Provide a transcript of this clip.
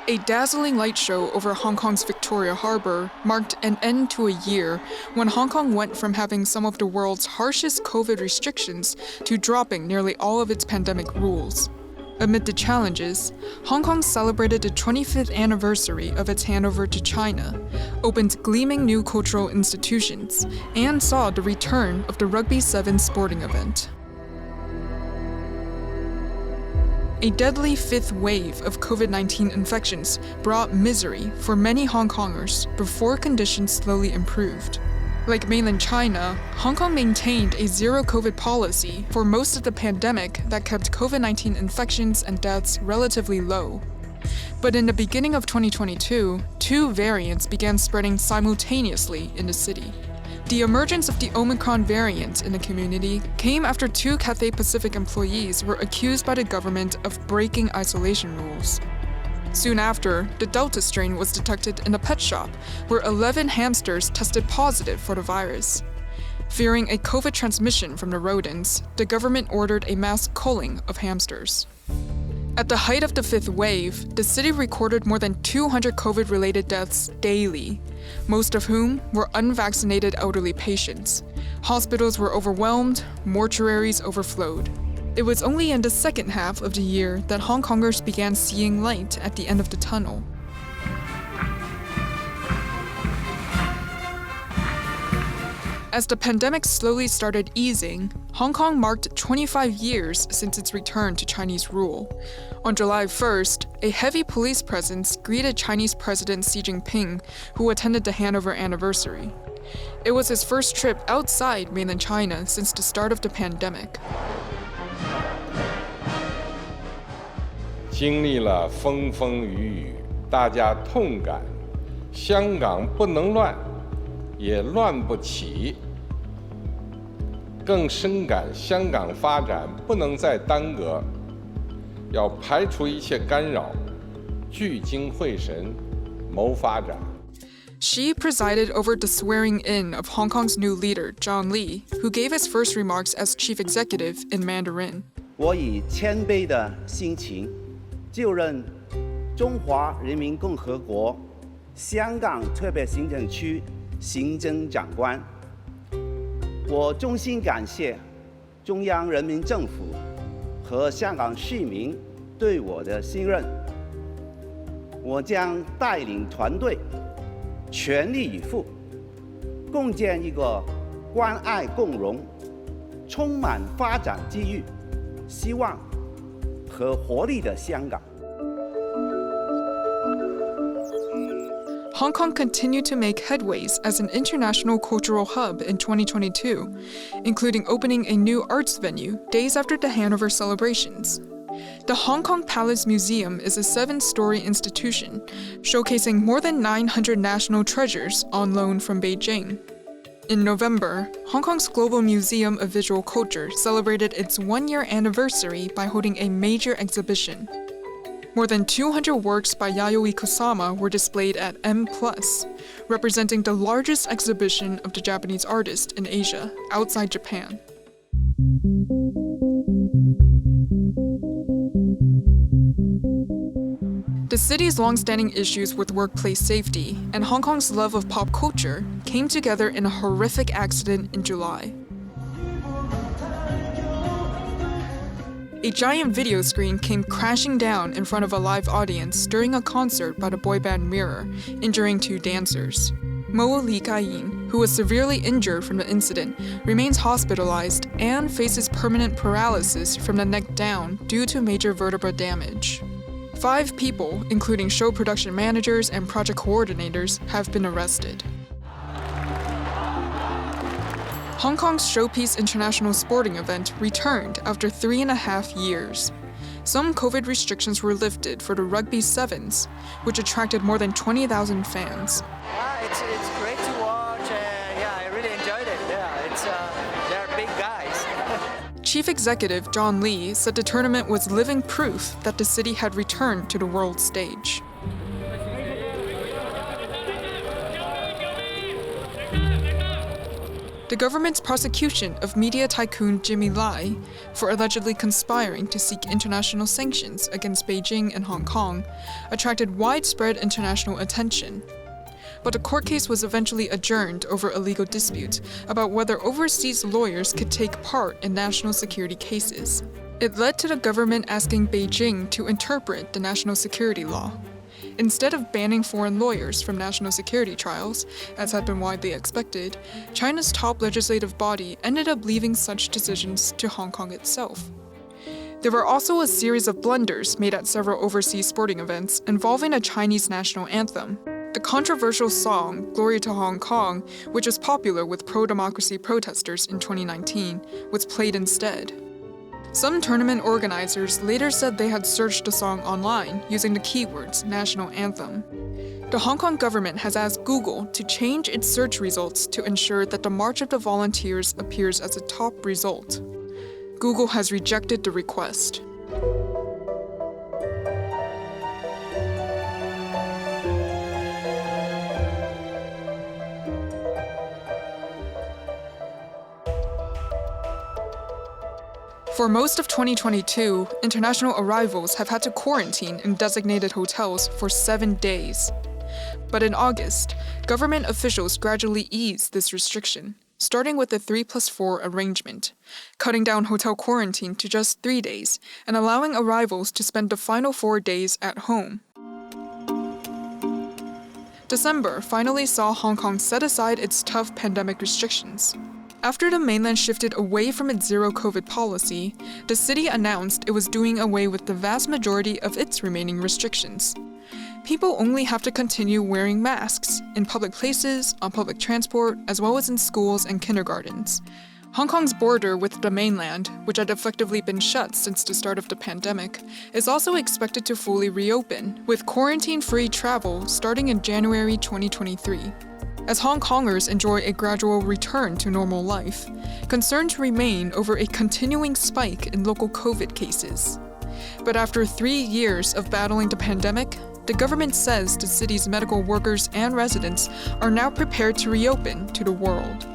A dazzling light show over Hong Kong's Victoria Harbour marked an end to a year when Hong Kong went from having some of the world's harshest COVID restrictions to dropping nearly all of its pandemic rules. Amid the challenges, Hong Kong celebrated the 25th anniversary of its handover to China, opened gleaming new cultural institutions, and saw the return of the Rugby Sevens sporting event. A deadly fifth wave of COVID-19 infections brought misery for many Hong Kongers before conditions slowly improved. Like mainland China, Hong Kong maintained a zero-COVID policy for most of the pandemic that kept COVID-19 infections and deaths relatively low. But in the beginning of 2022, two variants began spreading simultaneously in the city. The emergence of the Omicron variant in the community came after two Cathay Pacific employees were accused by the government of breaking isolation rules. Soon after, the Delta strain was detected in a pet shop, where 11 hamsters tested positive for the virus. Fearing a COVID transmission from the rodents, the government ordered a mass culling of hamsters. At the height of the fifth wave, the city recorded more than 200 COVID-related deaths daily, most of whom were unvaccinated elderly patients. Hospitals were overwhelmed, mortuaries overflowed. It was only in the second half of the year that Hong Kongers began seeing light at the end of the tunnel. As the pandemic slowly started easing, Hong Kong marked 25 years since its return to Chinese rule. On July 1st, a heavy police presence greeted Chinese President Xi Jinping, who attended the handover anniversary. It was his first trip outside mainland China since the start of the pandemic. 经历了风风雨雨，大家痛感香港不能乱，也乱不起，更深感香港发展不能再耽搁，要排除一切干扰，聚精会神谋发展。 Xi presided over the swearing-in of Hong Kong's new leader, John Lee, who gave his first remarks as chief executive in Mandarin. 我以谦卑的心情就任中华人民共和国香港特别行政区行政长官。我衷心感谢中央人民政府和香港市民对我的信任。我将带领团队全力以赴，共建一个关爱共荣、充满发展机遇、希望和活力的香港。 Hong Kong continued to make headways as an international cultural hub in 2022, including opening a new arts venue days after the handover celebrations. The Hong Kong Palace Museum is a 7-story institution, showcasing more than 900 national treasures on loan from Beijing. In November, Hong Kong's Global Museum of Visual Culture celebrated its one-year anniversary by holding a major exhibition. More than 200 works by Yayoi Kusama were displayed at M+, representing the largest exhibition of the Japanese artist in Asia, outside Japan. The city's long-standing issues with workplace safety and Hong Kong's love of pop culture came together in a horrific accident in July. A giant video screen came crashing down in front of a live audience during a concert by the boy band Mirror, injuring 2 dancers. Mo Li Kai-yin, who was severely injured from the incident, remains hospitalized and faces permanent paralysis from the neck down due to major vertebra damage. 5 people, including show production managers and project coordinators, have been arrested. Hong Kong's Showpiece International Sporting event returned after 3.5 years. Some COVID restrictions were lifted for the Rugby Sevens, which attracted more than 20,000 fans. It's great to watch, and I really enjoyed it. They're big guys. Chief Executive John Lee said the tournament was living proof that the city had returned to the world stage. The government's prosecution of media tycoon Jimmy Lai for allegedly conspiring to seek international sanctions against Beijing and Hong Kong attracted widespread international attention. But the court case was eventually adjourned over a legal dispute about whether overseas lawyers could take part in national security cases. It led to the government asking Beijing to interpret the national security law. Instead of banning foreign lawyers from national security trials, as had been widely expected, China's top legislative body ended up leaving such decisions to Hong Kong itself. There were also a series of blunders made at several overseas sporting events involving a Chinese national anthem. The controversial song, Glory to Hong Kong, which was popular with pro-democracy protesters in 2019, was played instead. Some tournament organizers later said they had searched the song online using the keywords national anthem. The Hong Kong government has asked Google to change its search results to ensure that the March of the Volunteers appears as a top result. Google has rejected the request. For most of 2022, international arrivals have had to quarantine in designated hotels for 7 days. But in August, government officials gradually eased this restriction, starting with a 3+4 arrangement, cutting down hotel quarantine to just 3 days and allowing arrivals to spend the final 4 days at home. December finally saw Hong Kong set aside its tough pandemic restrictions. After the mainland shifted away from its zero-COVID policy, the city announced it was doing away with the vast majority of its remaining restrictions. People only have to continue wearing masks in public places, on public transport, as well as in schools and kindergartens. Hong Kong's border with the mainland, which had effectively been shut since the start of the pandemic, is also expected to fully reopen, with quarantine-free travel starting in January 2023. As Hong Kongers enjoy a gradual return to normal life, concerns remain over a continuing spike in local COVID cases. But after 3 years of battling the pandemic, the government says the city's medical workers and residents are now prepared to reopen to the world.